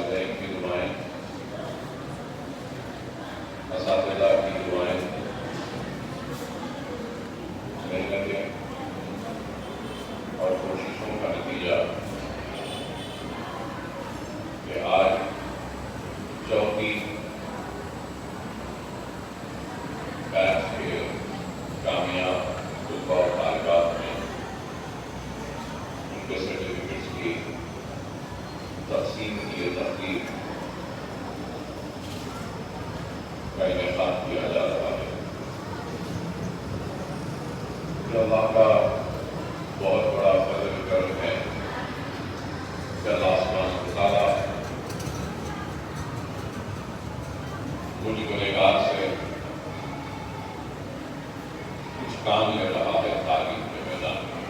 والدین کی دعائیں، اساتذہ کی دعائیں، محنتیں اور کوششوں کا نتیجہ کہ آج چوتھی بیچ کے کامیاب طلباء اور طالبات میں ان کے سرٹیفکیٹس کی تقسیم کی تقریب کا انعقاد کیا جا رہا ہے۔ یہ اللہ کا بہت بڑا فضل کرم ہے کہ اللہ سبحانہ وتعالیٰ مجھ گنہگار سے کچھ کام لے رہا ہے تعلیم کے میدان میں۔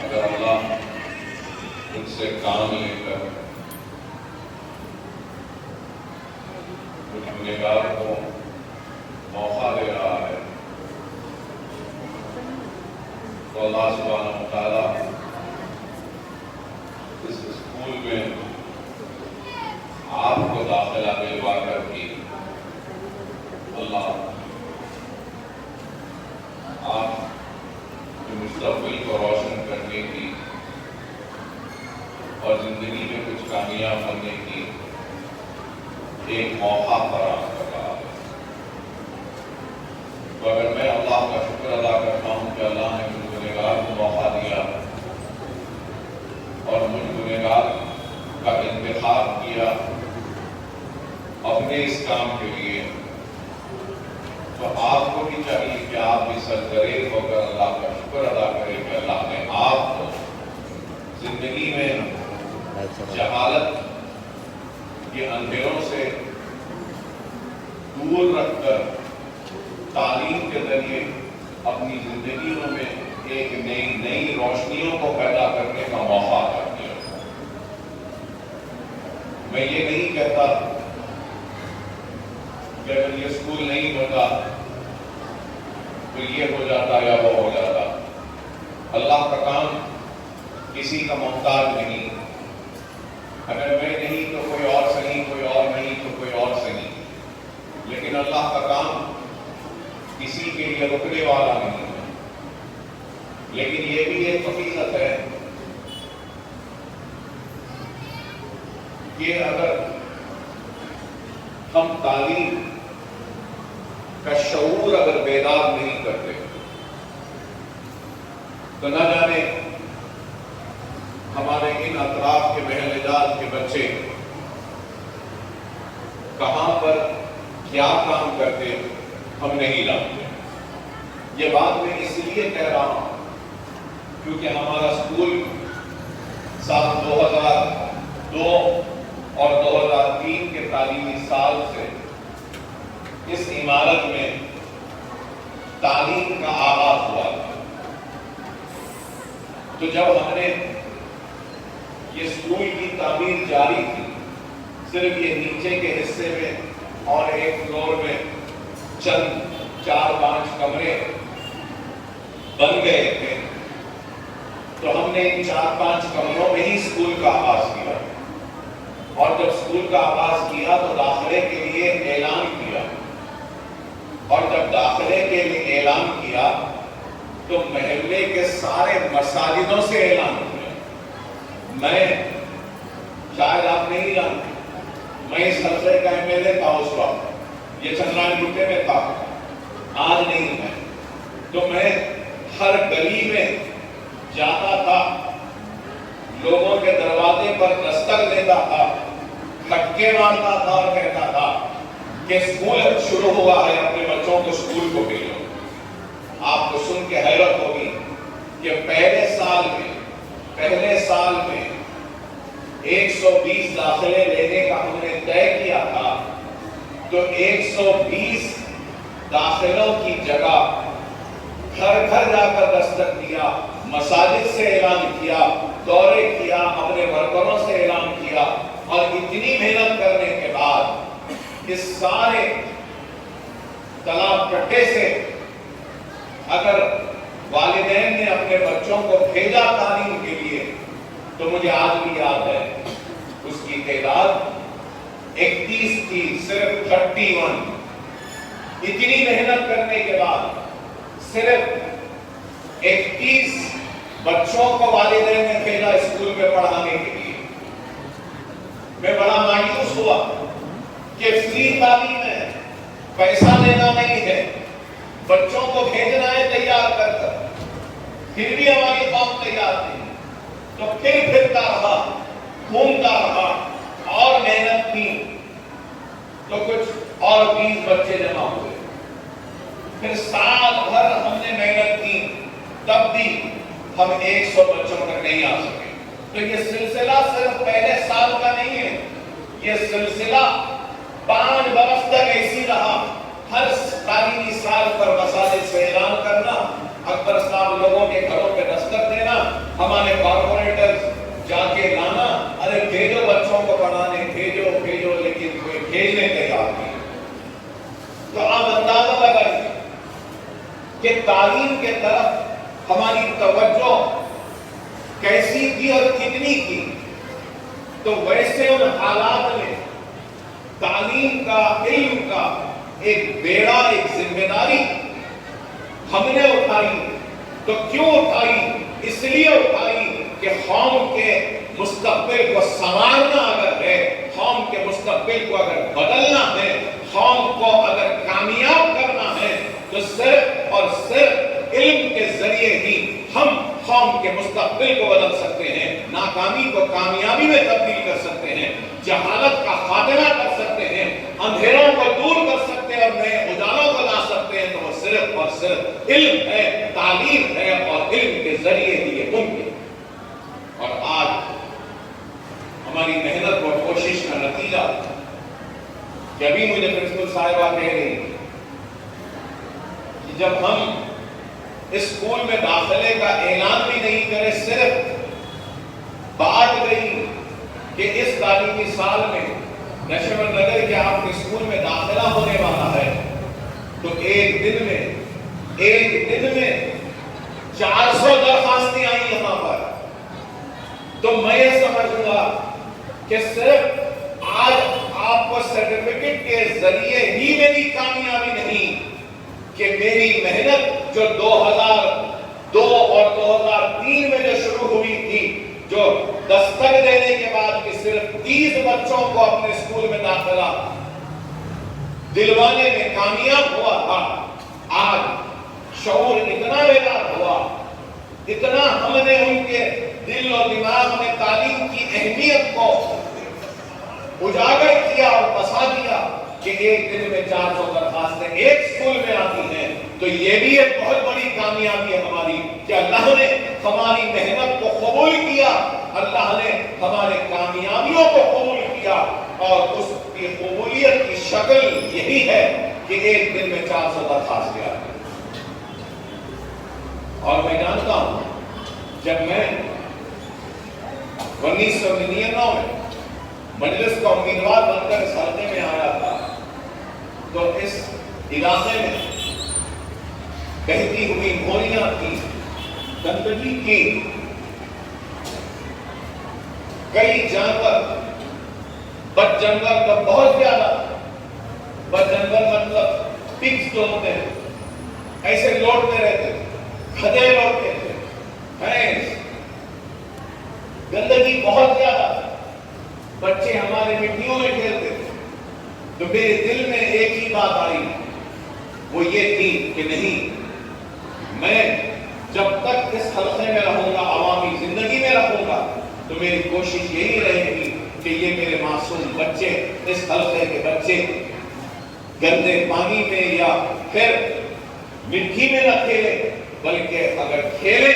اگر اللہ ان سے کام لے کر کچھ گنہگار کو موقع دے رہا ہے تو اللہ سبحانہ وتعالیٰ اس اسکول میں آپ کو داخلہ دلوا کر بھی اللہ آپ کے مستقبل کو روشن کرنے کی اور زندگی میں کچھ کامیاب بننے کی ایک موقع فراہم کر رہا ہے۔ تو اگر میں اللہ کا شکر ادا کرتا ہوں کہ اللہ نے مجھ گنہگار کو موقع دیا اور مجھ گنہگار کا انتخاب کیا اپنے اس کام کے لیے، تو آپ کو بھی چاہیے کہ آپ بھی سرگرم ہو کر اللہ کا شکر ادا کریں کہ اللہ نے آپ کو زندگی میں جہالت کے اندھیروں سے دور رکھ کر تعلیم کے ذریعے اپنی زندگیوں میں ایک نئی روشنیوں کو پیدا کرنے کا موقع کر دیا۔ میں یہ نہیں کہتا کہ اگر یہ اسکول نہیں ہوتا تو یہ ہو جاتا یا وہ ہو جاتا۔ اللہ کا کام کسی کا محتاج نہیں، اگر میں نہیں تو کوئی اور صحیح، کوئی اور نہیں تو کوئی اور صحیح، لیکن اللہ کا کام کسی کے لیے رکنے والا نہیں ہے۔ لیکن یہ بھی ایک حقیقت ہے کہ اگر ہم تعلیم کا شعور اگر بیدار نہیں کرتے تو نہ جانے ہمارے ان اطراف کے محل جات کے بچے کہاں پر کیا کام کرتے ہم نہیں جانتے۔ یہ بات میں اس لیے کہہ رہا ہوں کیونکہ ہمارا اسکول سال 2002 اور 2003 کے تعلیمی سال سے اس عمارت میں تعلیم کا آغاز ہوا تھا۔ تو جب ہم نے یہ اسکول کی تعمیر جاری تھی، صرف یہ نیچے کے حصے میں اور ایک فلور میں چند 4-5 کمرے بن گئے تھے، تو ہم نے ان 4-5 کمروں میں ہی اسکول کا آغاز کیا، اور جب اسکول کا آغاز کیا تو داخلے کے لیے اعلان کیا، اور جب داخلے کے لیے اعلان کیا تو محلے کے سارے مساجدوں سے اعلان کیا۔ میں شاید آپ نہیں جانتے، میں اس حلقے کا MLA تھا اس وقت، یہ چندران گٹے میں تھا، آج نہیں ہے۔ تو میں ہر گلی میں جاتا تھا، لوگوں کے دروازے پر دستک دیتا تھا، کھٹکے مارتا تھا اور کہتا تھا کہ اسکول شروع ہوا ہے، اپنے بچوں کو اسکول کو بھیجو۔ آپ کو سن کے حیرت ہوگی کہ پہلے سال میں 120 داخلے لینے کا ہم نے طے کیا تھا، تو 120 داخلوں کی جگہ گھر گھر جا کر دستک دیا، مساجد سے اعلان کیا، دورے کیا، اپنے ورکروں سے اعلان کیا، اور اتنی محنت کرنے کے بعد اس سارے تالاب کٹے سے اگر والدین نے اپنے بچوں کو بھیجا تعلیم کے لیے، تو مجھے آج بھی یاد ہے تعداد 31 تھی، صرف 31۔ اتنی محنت کرنے کے بعد صرف 31 بچوں کو والدین نے بھیجا اسکول میں پڑھانے کے لیے۔ میں بڑا مایوس ہوا کہ فری تعلیم ہے، پیسہ لینا نہیں ہے، بچوں کو بھیجنا ہے تیار کر کر، پھر بھی ہماری قوم تیار نہیں۔ تو پھر پھرتا رہا، گھومتا رہا اور محنت کی تو کچھ اور 20 بچے جمع ہوئے۔ پھر سال بھر ہم نے محنت کی، تب بھی ہم 100 بچوں تک نہیں آ سکے۔ تو یہ سلسلہ صرف پہلے سال کا نہیں ہے، یہ سلسلہ 5 برس تک ایسی رہا۔ ہر تعلیمی سال پر مساجد سے اعلان کرنا، اکبر صاحب لوگوں کے گھروں پہ دستک دینا، ہمارے کارپوریٹر جا کے لانا، ارے بھیجو بچوں کو پڑھانے، بھیجو بھیجو، لیکن کوئی بھیجنے تیار نہیں۔ تو آپ اندازہ لگائیے کہ تعلیم کے طرف ہماری توجہ کیسی تھی اور کتنی تھی۔ تو ویسے ان حالات میں تعلیم کا، علم کا ایک بیڑا، ایک ذمہ داری ہم نے اٹھائی۔ تو کیوں اٹھائی؟ اس لیے اٹھائی کہ قوم کے مستقبل کو سنوارنا اگر ہے، قوم کے مستقبل کو اگر بدلنا ہے، قوم کو اگر کامیاب کرنا ہے، تو صرف اور صرف علم کے ذریعے ہی ہم قوم کے مستقبل کو بدل سکتے ہیں، ناکامی کو کامیابی میں تبدیل کر سکتے ہیں، جہالت کا خاتمہ کر سکتے ہیں، اندھیروں کو دور کر سکتے ہیں اور نئے اجالوں کو لا سکتے ہیں۔ تو وہ صرف اور صرف علم ہے، تعلیم ہے، اور علم کے ذریعے ہی یہ ممکن۔ اور آج ہماری محنت اور کوشش کا نتیجہ کہ ابھی مجھے پرنسپل صاحبہ کہہ رہی کہ جب ہم اسکول میں داخلے کا اعلان بھی نہیں کرے، صرف بات گئی کہ اس تعلیمی سال میں نشمن نگر کے آپ کے اسکول میں داخلہ ہونے والا ہے، تو ایک دن میں 400 درخواستیں آئیں یہاں پر۔ تو میں یہ سمجھوں گا کہ صرف آج آپ کو سرٹیفکیٹ کے ذریعے ہی میری کامیابی نہیں، کہ میری محنت جو 2002 اور 2003 میں جو شروع ہوئی تھی، جو دستک دینے کے بعد کہ صرف 30 بچوں کو اپنے اسکول میں داخلہ دلوانے میں کامیاب ہوا تھا، آج شعور اتنا بیدار ہوا، اتنا ہم نے ان کے دل و دماغ میں تعلیم کی اہمیت کو اجاگر کیا اور بسا دیا کہ ایک دن میں 400 درخواستیں ایک اسکول میں آتی ہیں۔ تو یہ بھی ایک بہت بڑی کامیابی ہے ہماری کہ اللہ نے ہماری محنت کو قبول کیا، اللہ نے ہمارے کامیابیوں کو قبول کیا، اور اس کی قبولیت کی شکل یہی ہے کہ ایک دن میں 400 درخواستیں آتی ہیں۔ اور میں جانتا ہوں جب میں 1999 میں مجلس کا امیدوار بن کر اس حلقے میں آیا تھا، تو اس علاقے میں بہتی ہوئی موریاں تھی، گندگی کی، کئی جانور، بد جنگل کا بہت زیادہ، بد جنگل مطلب پگز جو ہوتے ہیں ایسے لوٹتے رہتے تھے، کھدے لوٹتے تھے، بھینس، گندگی بہت زیادہ، بچے ہمارے مٹیوں میں کھیلتے تھے۔ تو میرے دل میں ایک ہی بات آئی، وہ یہ تھی کہ نہیں، میں جب تک اس حلقے میں رہوں گا، عوامی زندگی میں رہوں گا، تو میری کوشش یہی رہے گی کہ یہ میرے معصوم بچے، اس حلقے کے بچے گندے پانی میں یا پھر مٹی میں نہ کھیلے، بلکہ اگر کھیلے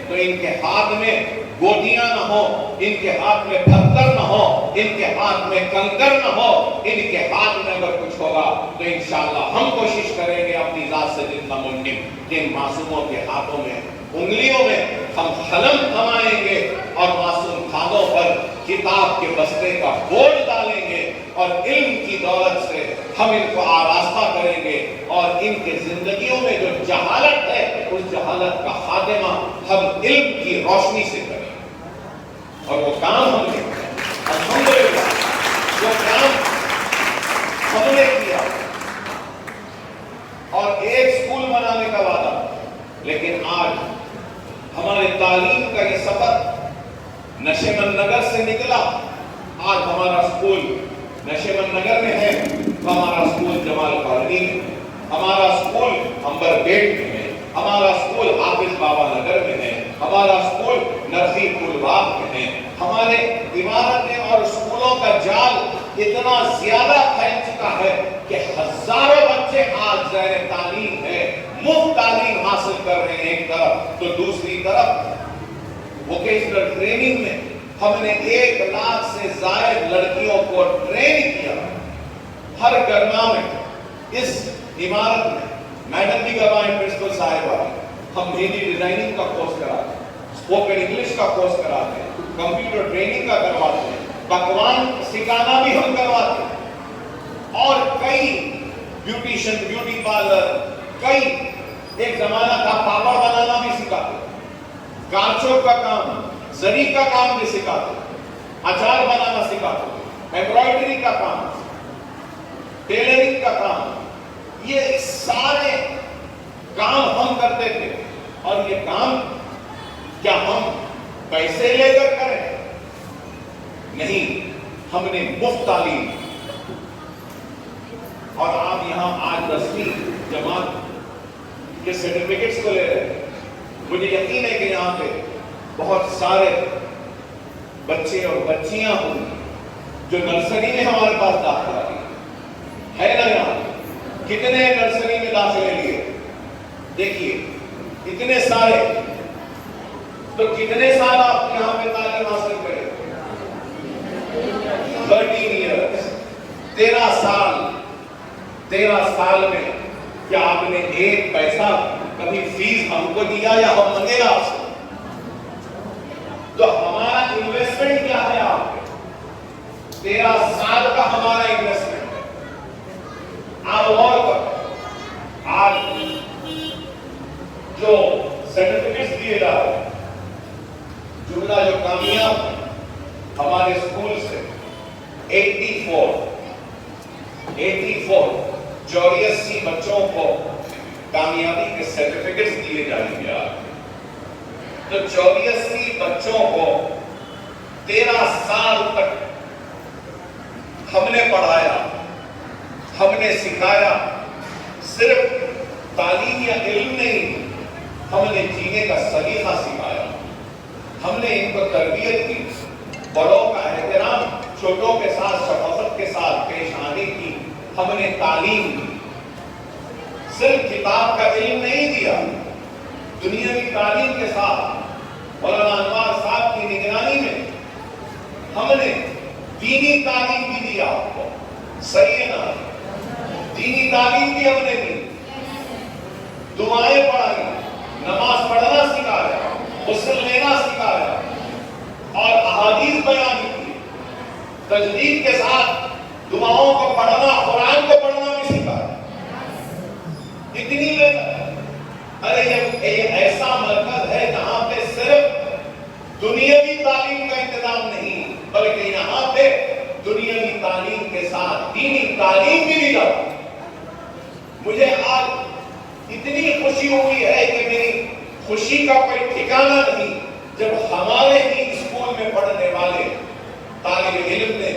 تو ان کے ہاتھ میں گوٹیاں نہ ہو، ان کے ہاتھ میں پتھر نہ ہو، ان کے ہاتھ میں کنکر نہ ہو، ان کے ہاتھ میں اگر کچھ ہوگا تو انشاءاللہ ہم کوشش کریں گے اپنی ذات سے جتنا ممکن کہ ان معصوموں کے ہاتھوں میں، انگلیوں میں ہم قلم تھمائیں گے اور معصوم ہاتھوں پر کتاب کے بستے کا بوجھ ڈالیں گے، اور علم کی دولت سے ہم ان کو آراستہ کریں گے، اور ان کے زندگیوں میں جو جہالت ہے اس جہالت کا خاتمہ ہم علم کی روشنی سے کریں، اور وہ کام ہم نے الحمدللہ یہ سفر نشیمن نگر سے نکلا. آج ہمارا اسکول نشیمن نگر میں ہے، ہمارا اسکول جمال کالونی میں، ہمارا اسکول امبر بیٹ میں ہے، ہمارا اسکول حافظ بابا نگر میں ہے، ہمارا اسکول نرسی پور باغ میں ہے. ہمارے عمارتیں اور اسکولوں کا جال اتنا زیادہ پھیل چکا ہے کہ ہزاروں بچے آج زیر تعلیم ہے، مفت تعلیم حاصل کر رہے ہیں ایک طرف، تو دوسری طرف ووکیشنل ٹریننگ میں ہم نے 1 لاکھ سے زائد لڑکیوں کو ٹرین کیا. ہر گرما میں اس عمارت میں میڈم بھی گواہیں پرنسپل صاحبہ ہم مہندی ڈیزائننگ کا کورس کراتے ہیں، اسپوکن انگلش کا کورس کراتے ہیں، کمپیوٹر ٹریننگ کا کرواتے ہیں، پکوان سکھانا بھی ہم کرواتے ہیں، اور کئی بیوٹیشن، بیوٹی پارلر، کئی ایک زمانہ تھا پاپڑ بنانا بھی سکھاتے ہیں، کانچوں کا کام، زری کا کام بھی سکھاتے ہیں، اچار بنانا سکھاتے ہیں، ایمبرائڈری کا کام، ٹیلرنگ کا کام. یہ سارے کام ہم کرتے تھے. اور یہ کام کیا ہم پیسے لے کر کریں؟ نہیں، ہم نے مفت تعلیم. اور آپ یہاں آج 10ویں جماعت کے سرٹیفکیٹس کو لے رہے ہیں. مجھے یقین ہے کہ یہاں پہ بہت سارے بچے اور بچیاں ہوں جو نرسری میں ہمارے پاس داخلہ ہے نا. یہاں کتنے نرسری میں داخلے لیے؟ دیکھیے اتنے سارے. تو کتنے سال آپ یہاں پہ تعلیم حاصل کریں؟ 13 ایئرس، 13 سال. 13 سال میں کیا آپ نے ایک پیسہ کبھی فیس ہم کو دیا یا ہم منگے گا آپ سے؟ تو ہمارا انویسٹمنٹ کیا ہے آپ پہ؟ 13 سال کا ہمارا انویسٹمنٹ ہے. آپ اور آج جو سرٹیفکیٹس دیے جا رہے ہیں، جملہ جو کامیاب ہمارے اسکول سے 84 بچوں کو کامیابی کے سرٹیفکیٹس دیے جائیں گے. تو 84 بچوں کو 13 سال تک ہم نے پڑھایا، ہم نے سکھایا. صرف تعلیم یا علم نہیں، ہم نے جینے کا سلیقہ سکھایا. ہم نے ان کو تربیت کی، بڑوں کا احترام، چھوٹوں کے ساتھ شفقت کے ساتھ پیش آنے کی ہم نے تعلیم دی. صرف کتاب کا علم نہیں دیا، دنیاوی تعلیم کے ساتھ مولانا انوار صاحب کی نگرانی میں ہم نے دینی تعلیم بھی دیا. آپ کو صحیح ہے نا؟ دینی تعلیم بھی ہم نے دی، دعائیں پڑھائی، نماز پڑھنا سکھایا، غسل لینا سکھایا، اور احادیث بیان کی. تجدید کے ساتھ دعاؤں کو پڑھنا، قرآن کو پڑھنا بھی سکھایا. اتنی محنت. ارے یہ ایسا مرکز ہے جہاں پہ صرف دنیاوی تعلیم کا انتظام نہیں، بلکہ یہاں پہ دنیاوی تعلیم کے ساتھ دینی تعلیم بھی دی جاتی. مجھے آج اتنی خوشی ہوئی ہے کہ میری خوشی کا کوئی ٹھکانہ نہیں جب ہمارے ہی اسکول میں پڑھنے والے طالب علم نے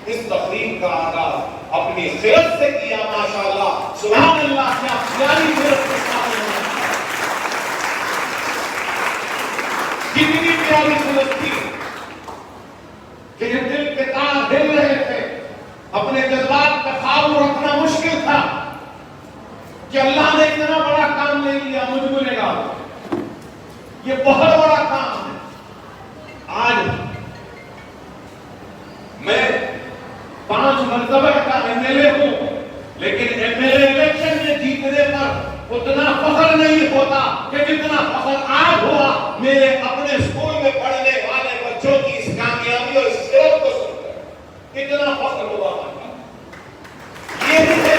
اس تقریب کا آغاز اپنی خرد سے کیا. ماشاءاللہ، سبحان اللہ، کیا پیاری خرد کے ساتھ کتنی پیاری خرد تھی کہ جب دل کے تار ہل رہے تھے، اپنے جذبات کا قابو رکھنا مشکل تھا کہ اللہ نے اتنا بڑا کام لے لیا مجھ کو لے گا. یہ بہت بڑا کام ہے. آج میں 5 مرتبہ کا MLA ہوں، لیکن MLA الیکشن میں جیتنے پر اتنا فخر نہیں ہوتا کہ جتنا فخر آج ہوا میرے اپنے اسکول میں پڑھنے والے بچوں کی اس کامیابی اور اس خیرت کو سن کر. اتنا فخر ہوا. یہ ہے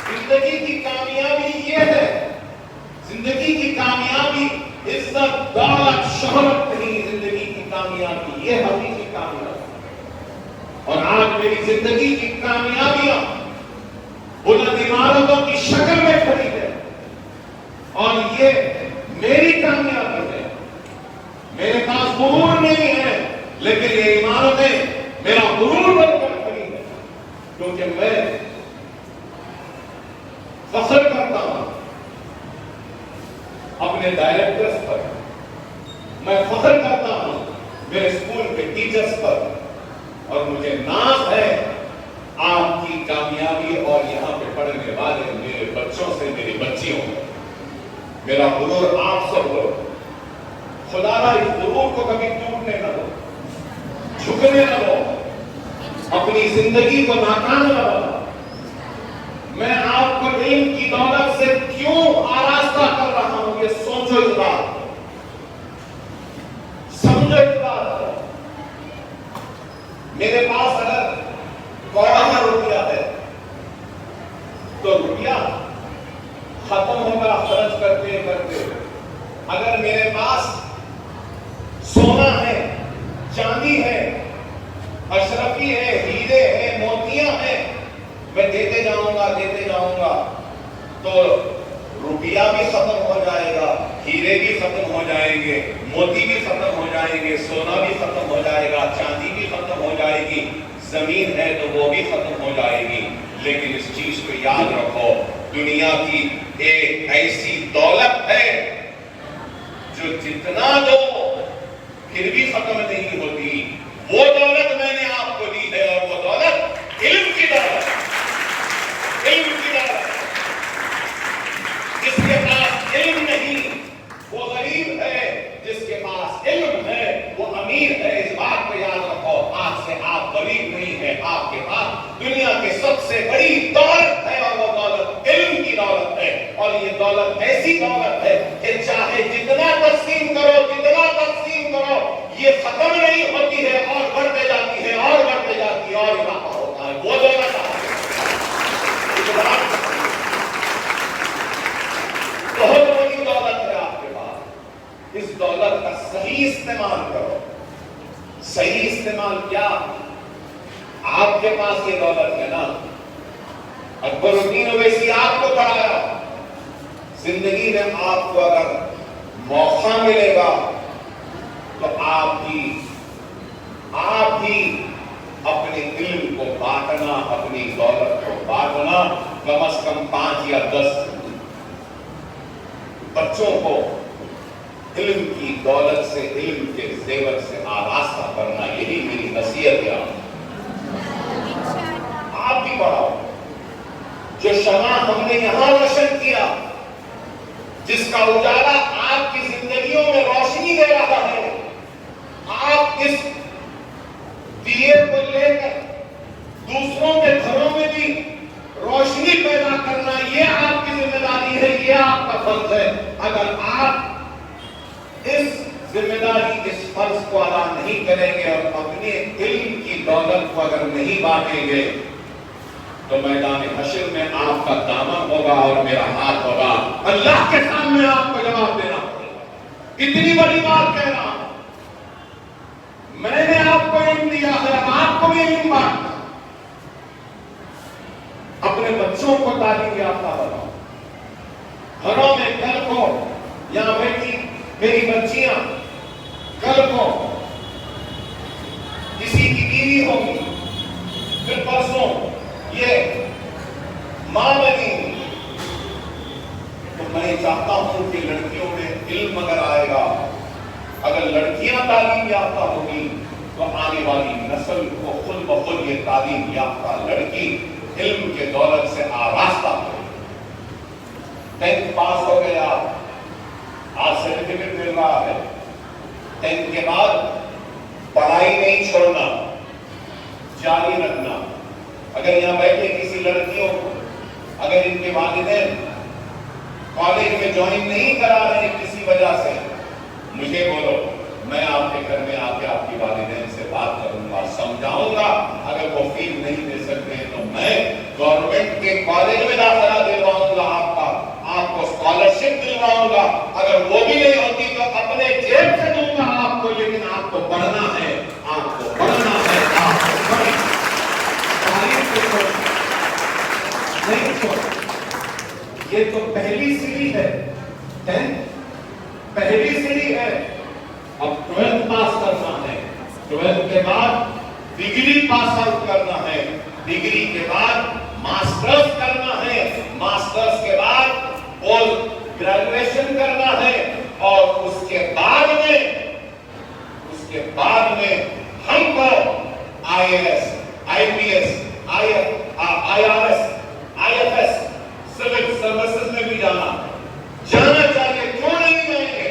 زندگی کی کامیابی. یہ ہے زندگی کی کامیابی. عزت، دولت، شہرت نہیں، زندگی کی کامیابی یہ حقیقی کامیابی. اور آج میری زندگی کی کامیابیاں بلند عمارتوں کی شکل میں کھڑی ہے، اور میری کامیابی ہے، میرے پاس غرور نہیں ہے، لیکن یہ عمارتیں میرا غرور بن کر کھڑی ہے، کیونکہ میں فخر کرتا ہوں اپنے ڈائریکٹرز پر، میں فخر کرتا ہوں میرے اسکول کے ٹیچرز پر، اور مجھے ناز ہے آپ کی کامیابی اور یہاں پہ پڑھنے والے میرے بچوں سے، میری بچیوں سے۔ میرا غرور آپ سب کو، خدا را اس غرور کو کبھی ٹوٹنے نہ دو، جھکنے نہ دو، اپنی زندگی کو ناکام نہ بنا۔ میں آپ کو علم کی دولت سے کیوں آراستہ کر رہا ہوں، یہ سوچو اس بات کو، سمجھو اس بات کو۔ میرے پاس اگر کوڑا روپیہ ہے تو روپیہ ختم ہوگا خرچ کرتے کرتے۔ اگر میرے پاس سونا ہے، چاندی ہے، اشرفی ہے، ہیرے ہیں، موتیاں ہیں، میں دیتے جاؤں گا تو روپیہ بھی ختم ہو جائے گا، ہیرے بھی ختم ہو جائیں گے، موتی بھی ختم ہو جائیں گے، سونا بھی ختم ہو جائے گا، چاندی بھی ختم ہو جائے گی، زمین ہے تو وہ بھی ختم ہو جائے گی۔ لیکن اس چیز کو یاد رکھو، دنیا کی ایک ایسی دولت ہے جو جتنا دو پھر بھی ختم نہیں ہوتی، وہ دولت میں نے آپ کو دی ہے، اور وہ دولت علم کی دولت، علم کی دولت۔ جس کے پاس علم نہیں وہ غریب ہے، جس کے پاس علم ہے وہ امیر ہے۔ اس بات کو یاد رکھو، آج سے آپ غریب نہیں ہیں، آپ کے پاس دنیا کی سب سے بڑی دولت ہے، اور وہ دولت علم کی دولت ہے۔ اور یہ دولت ایسی دولت ہے کہ چاہے جتنا تقسیم کرو، یہ ختم نہیں ہوتی ہے، اور بڑھتے جاتی ہے، اور بڑھتے جاتی ہے، اور اضافہ ہوتا ہے۔ وہ دولت بہت بڑی دولت ہے آپ کے پاس، اس دولت کا صحیح استعمال کرو۔ صحیح استعمال کیا؟ آپ کے پاس یہ دولت ہے نا، اکبر الدین اویسی آپ کو پڑھایا، زندگی میں آپ کو اگر موقع ملے گا تو آپ بھی اپنے علم کو بانٹنا، اپنی دولت کو بانٹنا، کم از کم 5 یا 10 بچوں کو علم کی دولت سے، علم کے زیور سے آراستہ کرنا، یہی میری نصیحت ہے۔ آپ بھی پڑھاؤ، جو شمع ہم نے یہاں روشن کیا، جس کا اجالا آپ کی زندگیوں میں روشنی دے رہا ہے، آپ اس دیے کو لے کر دوسروں کے گھروں میں بھی روشنی پیدا کرنا، یہ آپ کی ذمہ داری ہے، یہ آپ کا فرض ہے۔ اگر آپ اس ذمہ داری، اس فرض کو ادا نہیں کریں گے اور اپنے علم کی دولت کو اگر نہیں بانٹیں گے تو میدان حشر میں آپ کا دامن ہوگا اور میرا ہاتھ ہوگا، اللہ کے سامنے آپ کو جواب دینا ہوگا۔ اتنی بڑی بات کہہ رہا ہوں، میں نے آپ کو علم دیا ہے، اب آپ کو بھی علم بانٹنا۔ اپنے بچوں کو تعلیم یافتہ بناؤ، گھروں میں کل کو یہاں بیٹھی میری بچیاں کل کو کسی کی بیوی ہوگی، پھر پرسوں یہ ماں بنی، تو میں چاہتا ہوں کہ لڑکیوں میں علم اگر آئے گا، اگر لڑکیاں تعلیم یافتہ ہوگی تو آنے والی نسل کو خود بخود یہ تعلیم یافتہ لڑکی علم کے دولت سے آراستہ ہوگی۔ 10th پاس ہو گیا، آج سرٹیفکیٹ مل رہا ہے۔ 10th کے بعد پڑھائی نہیں چھوڑنا، جاری رکھنا۔ اگر یہاں بیٹھے کسی لڑکیوں کو اگر ان کے والدین کالج میں جوائن نہیں کرا رہے کسی وجہ سے، مجھے بولو، میں آپ کے گھر میں آ کے آپ کی والدین سے بات کروں گا، سمجھاؤں گا۔ اگر وہ فیس نہیں دے سکتے ہیں تو میں گورنمنٹ کے کالج میں داخلہ دلواؤں گا، آپ کو اسکالرشپ دلواؤں گا۔ اگر وہ بھی نہیں ہوتی تو اپنے جیب سے دوں گا آپ کو، لیکن آپ کو پڑھنا ہے، آپ کو پڑھنا ہے، آپ کو پڑھنا ہے۔ نہیں چھوڑ، یہ تو پہلی سیڑھی ہے 10th، پہلی سیڑھی ہے، اب 12th پاس کرنا ہے، 12th کے بعد ڈگری پاس آؤٹ کرنا ہے، ڈگری کے بعد ماسٹرز کرنا ہے، ماسٹرز کے بعد پوسٹ گریجویشن کرنا ہے، اور اس کے بعد میں ہم کو I A S, I P S, I R S, I F S, civil services میں بھی جانا چاہیے، کیوں نہیں جائیں گے؟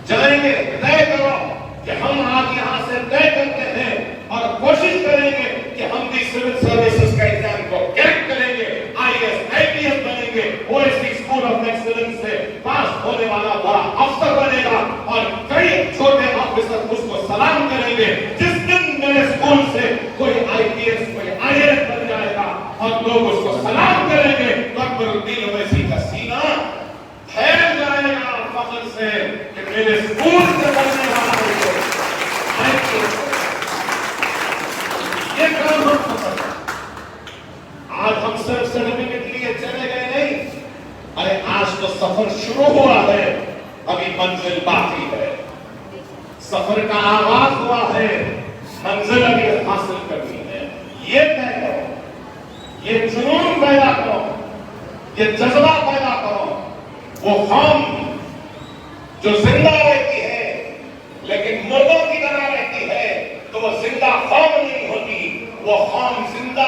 جائیں گے، طے کرو کہ ہم آج یہاں سے طے کرتے ہیں اور کوشش کریں گے کہ ہم بھی سول سروسز کا ایگزام کو کریکٹ کریں گے، I S, I P S بنیں گے، O S T school of excellence سے پاس ہونے والا بڑا افسر بنے گا، اور کئی چھوٹے آفیسر اس کو سلام کریں گے۔ جس دن میرے اسکول سے کوئی آئی پی ایس، کوئی آئی ایس بن جائے گا اور لوگ اس کو سلام کریں گے، تو اکبر الدین اویسی کا سینہ پھیل جائے گا فخر سے کہ میرے اسکول سے بننے والا آئی پی ایس۔ یہ کام ہم سفر ہے۔ آج ہم صرف سرٹیفکیٹ لیے چلے گئے نہیں، ارے آج تو سفر شروع ہوا ہے، ابھی منزل باقی ہے، سفر کا آغاز ہوا ہے، منزل ابھی حاصل کرنی ہے۔ یہ طے کرو، یہ جنون پیدا کرو، یہ جذبہ پیدا کرو۔ وہ قوم جو زندہ رہتی ہے لیکن مردوں کی طرح رہتی ہے تو وہ زندہ قوم نہیں ہوتی، وہ قوم زندہ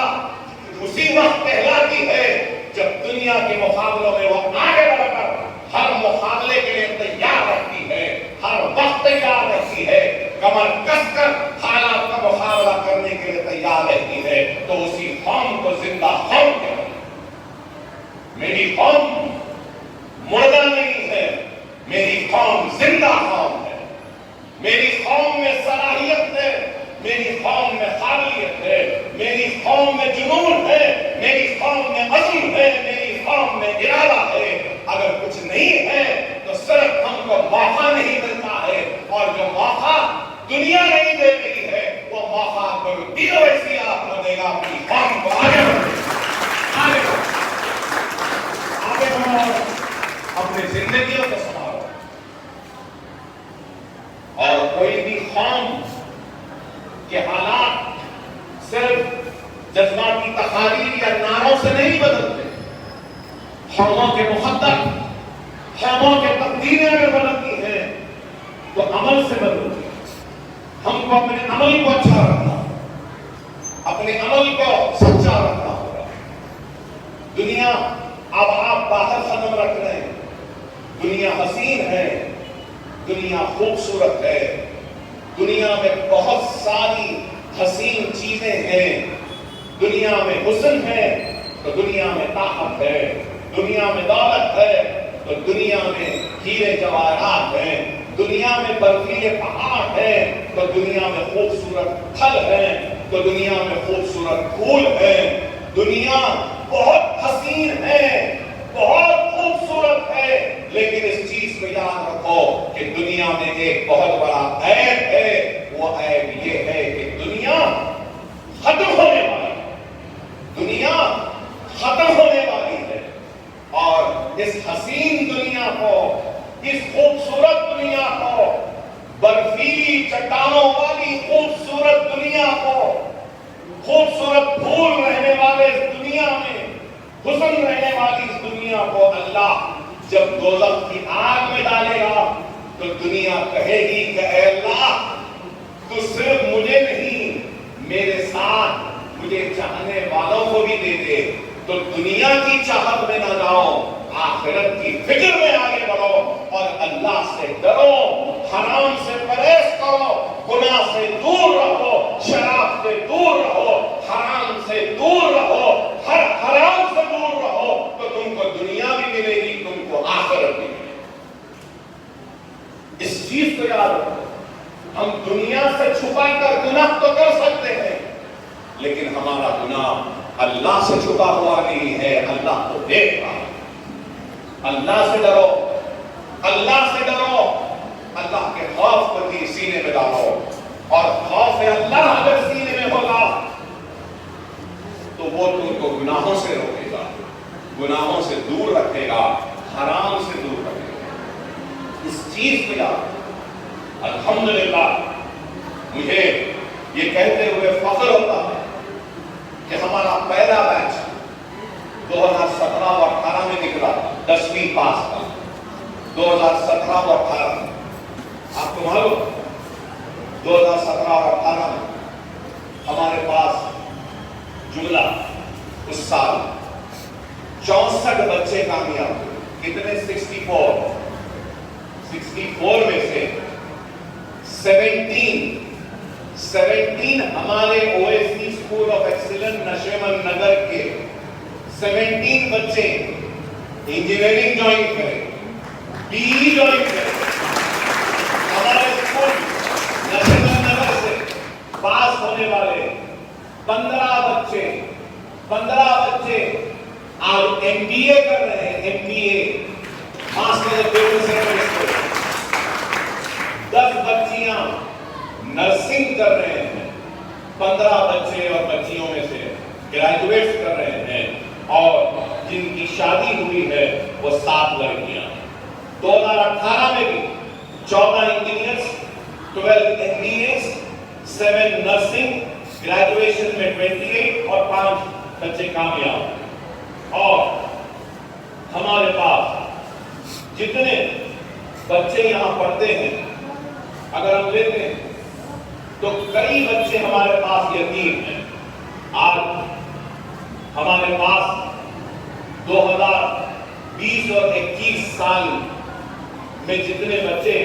اسی وقت کہلاتی ہے جب دنیا کے مقابلوں میں وہ آگے بڑھ کر ہر مقابلے کے لیے تیار رہتی ہے، ہر وقت تیار رہتی ہے، کمر کس کر حالات کا مقابلہ کرنے کے لیے تیار رہتی ہے، تو اسی قوم کو زندہ قوم کہتے ہیں۔ میری قوم مردہ نہیں ہے، میری قوم زندہ قوم ہے، میری قوم میں صلاحیت ہے، میری قوم میں قابلیت ہے، میری قوم میں جنون ہے، میری قوم میں عزم ہے، میری قوم میں ارادہ ہے۔ اگر کچھ نہیں ہے تو صرف ہم کو موقع نہیں ملتا ہے، اور جو موقع دنیا نہیں دے رہی ہے وہ موقع الدین اویسی آپ کو دے گا اپنی قوم کو آگے بڑھو، اپنی زندگیوں کو سنبھالو۔ اور کوئی بھی قوم کے حالات صرف جذباتی تقاریر یا نعروں سے نہیں بدلتے، قوموں کے مقدر، قوموں کے تقدیریں اگر بدلتی ہیں تو عمل سے بدلتی ہے۔ ہم کو اپنے عمل کو اچھا رکھنا ہوگا، اپنے عمل کو سچا رکھنا ہوگا۔ دنیا اب آپ باہر قدم رکھ رہے ہیں، دنیا حسین ہے، دنیا خوبصورت ہے، دنیا میں بہت ساری حسین چیزیں ہیں، دنیا میں حسن ہے تو دنیا میں طاقت ہے، دنیا میں دولت ہے تو دنیا میں ہیرے جواہرات ہیں، دنیا میں برفیلے پہاڑ ہیں تو دنیا میں خوبصورت پھل ہیں، تو دنیا میں خوبصورت پھول ہیں۔ دنیا بہت حسین ہے، بہت خوبصورت ہے، لیکن اس چیز کو یاد رکھو کہ دنیا میں ایک بہت بڑا عیب ہے، وہ عیب یہ ہے کہ دنیا ختم ہونے والی ہے، دنیا ختم ہونے والی ہے، اور اس حسین دنیا کو، اس خوبصورت دنیا کو، برفیلی چٹانوں والی خوبصورت دنیا کو، خوبصورت پھول رہنے والے اس دنیا میں، حسن رہنے والی اس دنیا کو اللہ جب دوزخ کی آگ میں ڈالے گا تو دنیا کہے گی کہ اے اللہ تو صرف مجھے نہیں میرے ساتھ مجھے چاہنے والوں کو بھی دے دے، تو دنیا کی چاہت میں نہ جاؤ، آخرت کی فکر میں آگے بڑھو اور اللہ سے ڈرو، حرام سے پرہیز کرو، گناہ سے دور رہو، شراب سے دور رہو، حرام سے دور رہو، ہر حرام سے دور رہو، تو تم کو دنیا بھی ملے گی، تم کو آخرت بھی ملے گی۔ اس چیز کو یاد رکھو، ہم دنیا سے چھپا کر گناہ تو کر سکتے ہیں، لیکن ہمارا گناہ اللہ سے چھپا ہوا نہیں ہے، اللہ کو دیکھ رہا ہے۔ اللہ سے ڈرو، اللہ سے ڈرو، اللہ کے خوف کو بھی سینے میں ڈالو، اور خوف اللہ اگر سینے میں ہوگا تو وہ تم کو گناہوں سے روکے گا، گناہوں سے دور رکھے گا، حرام سے دور رکھے گا۔ اس چیز کو یاد الحمدللہ مجھے یہ کہتے ہوئے فخر ہوتا ہے کہ ہمارا پہلا بیچ 2017 اور 18 میں نکلا 10ویں پاس کا 2017 اور 18 میں آپ کو معلوم 2017 اور 18 میں ہمارے پاس جملہ اس سال 64 بچے کامیاب ہوئے. کتنے؟ 64 میں سے 17 ہمارے O S C school of excellence Nasheman Nagar کے 17 بچے انجینئرنگ جوائن کرے, BE جوائن کرے. ہمارے اسکول نشیمن نگر سے پاس ہونے والے 15 بچے آج MBA کر رہے ہیں. MBA master of business administration. 10 بچیاں نرسنگ کر رہے ہیں. 15 بچے اور بچیوں میں سے گریجویٹ کر رہے ہیں اور جن کی شادی ہوئی ہے وہ 7 لڑکیاں. 2018 میں بھی 14 انجینئرز, 12 MBAs, 7 نرسنگ, گریجویشن میں 28 اور 5 بچے کامیاب. اور ہمارے پاس جتنے بچے یہاں پڑھتے ہیں اگر ہم لیتے ہیں تو کئی بچے ہمارے پاس یتیم ہیں. آج ہمارے پاس 2020 اور 21 سال میں جتنے بچے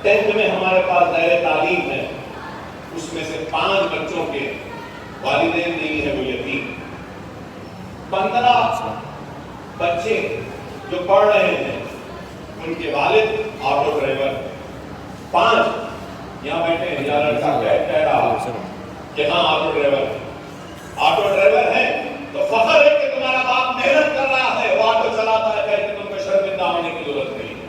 10th میں ہمارے پاس زیر تعلیم ہیں اس میں سے 5 بچوں کے والدین نہیں ہے وہ یتیم. 15 بچے جو پڑھ رہے ہیں ان کے والد آٹو ڈرائیور. 5 یہاں بیٹھے ہیں. یا لڑکا کہہ رہا کہ ہاں آٹو ڈرائیور ہے تو فخر ہے کہ تمہارا باپ محنت کر رہا ہے, وہ آٹو چلاتا ہے, کہ تم کو شرمندہ ہونے کی ضرورت نہیں ہے.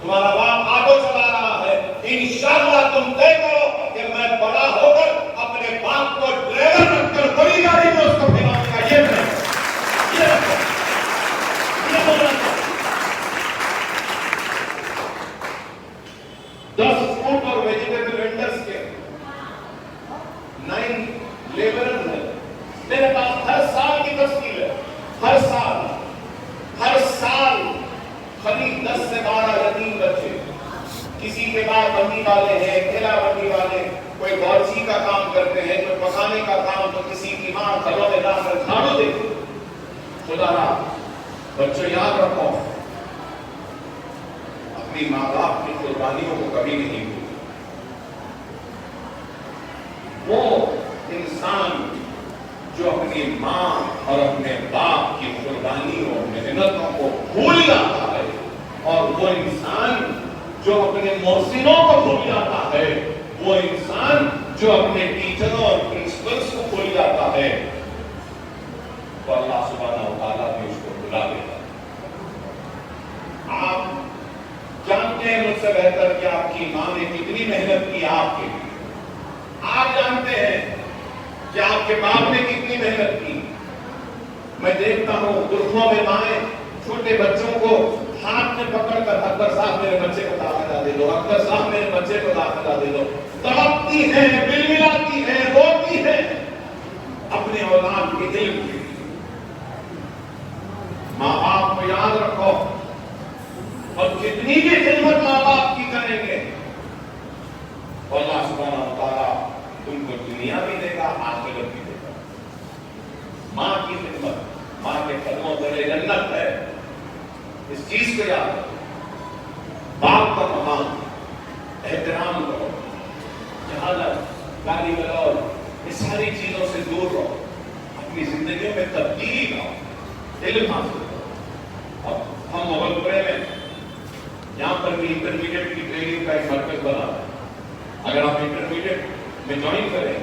تمہارا باپ آٹو چلا رہا ہے, انشاءاللہ تم طے کرو کہ میں بڑا ہو کر اپنے باپ کو ڈرائیور رکھ کر بڑی گاڑی میں اس کو پھراؤں گا. یہ ہونا چاہیے. 10 فروٹ اور ویجیٹیبل وینڈرز کے 9 لیبررز ہیں. میرے پاس ہر سال کی تفصیل ہے. ہر سال قریب 10 سے 12 یتیم بچے. کسی کے بعد بندی والے ہیں, کھیلا بندی والے, کوئی باورچی کا کام کرتے ہیں, کوئی پکانے کا کام, تو کسی کی ماں گھروں میں جا کر جھاڑو دیتی. خدا را بچوں یاد رکھو اپنی ماں باپ کی قربانیوں کو کبھی نہیں بھولو. وہ انسان جو اپنی ماں اور اپنے باپ کی قربانیوں محنتوں کو بھول جاتا ہے, اور وہ انسان جو اپنے محسنوں کو بھول جاتا ہے, وہ انسان جو اپنے ٹیچروں اور پرنسپلز کو بھول جاتا ہے, تو اللہ سبحانہ و تعالیٰ بھی اس کو بھلا دیتا ہے. آپ جانتے ہیں مجھ سے بہتر کہ آپ کی ماں نے کتنی محنت کی آپ کے لیے. آپ جانتے ہیں کہ آپ کے باپ نے کتنی محنت کی. میں دیکھتا ہوں گرفوں میں مائیں چھوٹے بچوں کو ہاتھ میں پکڑ کر اکبر صاحب میرے بچے کو داخلہ دے دو, اکبر صاحب میرے بچے کو داخلہ دے دو, تڑپتی ہیں, بلبلاتی ہیں, روتی ہیں اپنے اولاد کے علم کے لیے. ماں باپ کو یاد رکھو, اور جتنی بھی خدمت ماں باپ کی کریں گے اللہ سبحانہ و تعالیٰ تم کو دنیا بھی دے گا, آخرت بھی دے گا. ماں کی خدمت, ماں کے قدموں تلے جنت ہے. اس چیز کو یاد رکھو. باپ کا مقام احترام کرو, جہالت, گالی گلوچ, اس ساری چیزوں سے دور رہو. اپنی زندگیوں میں تبدیلی لاؤ, علم حاصل کرو. اب ہم مغلپورے میں یہاں پر بھی انٹرمیڈیٹ کی ٹریننگ کا ایک مرکز بنا ہے. اگر آپ انٹرمیڈیٹ میں جوائن کریں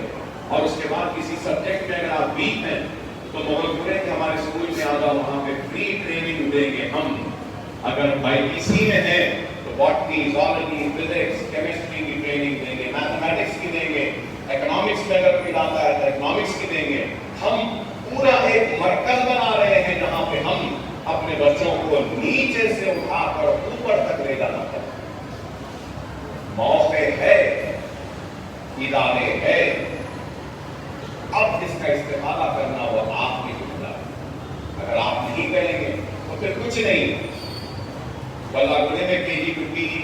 اور اس کے بعد کسی سبجیکٹ میں اگر آپ ویک ہیں تو مغلپورے کے ہمارے اسکول میں آ جاؤ, وہاں پہ فری ٹریننگ دیں گے ہم. اگر BC میں ہے تو باٹنی, زوالوجی, فزکس, کیمسٹری کی ٹریننگ دیں گے, میتھمیٹکس کی دیں گے, اکنامکس میں اگر کوئی آتا ہے تو اکنامکس کی دیں گے. ہم پورا ایک مرکز بنا رہے ہیں جہاں پہ ہم اپنے بچوں کو نیچے سے اٹھا کر اوپر تک لے جانا چاہتے ہیں.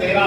13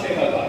6,000,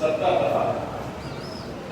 70,000।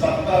70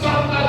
70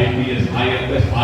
IPS, IFS,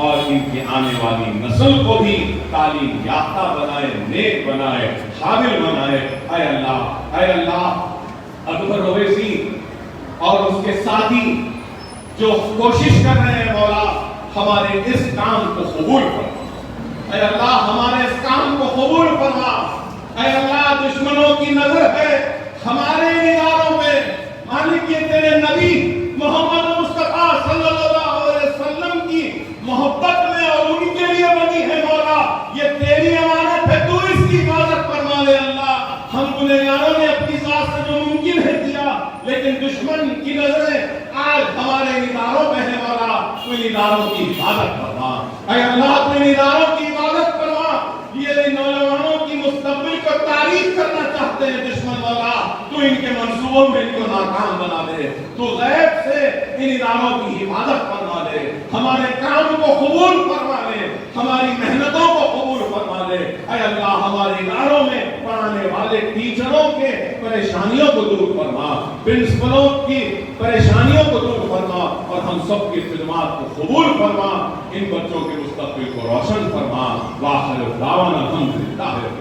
اور ان کی آنے والی نسل کو بھی تعلیم یافتہ بنائے، نیک بنائے، حامل بنائے۔ اے اللہ اکبر اویسی اور اس کے ساتھی جو کوشش کر رہے ہیں مولا ہمارے اس کام کو قبول فرما۔ اے اللہ ہمارے اس کام کو قبول فرما۔ اے اللہ دشمنوں کی نظر ہے ہمارے اداروں پہ، مالک یہ تیرے نبی محمد مصطفیٰ صلی اللہ علیہ وسلم کی محبت میں اور ان کے لیے بنی ہے مولا، یہ تیری امانت ہے، تو اس کی حفاظت فرما لے اللہ۔ ہم گنہگاروں نے اپنی ذات سے جو ممکن ہے کیا، لیکن دشمن کی نظریں آج ہمارے اداروں پہ ہے مولا، تو ان اداروں کی حفاظت فرما۔ اے اللہ تو ان اداروں کی حفاظت فرما۔ یہ نوجوانوں کی مستقبل کو تاریخ کرنا چاہتے ہیں دشمن مولا، تو ان کے منصوبوں میں ان کو ناکام بنا دے، تو غیب سے ان اداروں کی حفاظت فرما دے، ہمارے کام کو قبول فرما لے، ہماری محنتوں کو قبول فرما لے۔ اے اللہ ہمارے اداروں میں پڑھانے والے ٹیچروں کے پریشانیوں کو دور فرما، پرنسپلوں کی پریشانیوں کو دور فرما، اور ہم سب کی خدمات کو قبول فرما، ان بچوں کے مستقبل کو روشن فرما۔ وآخر دعوانا الحمدللہ۔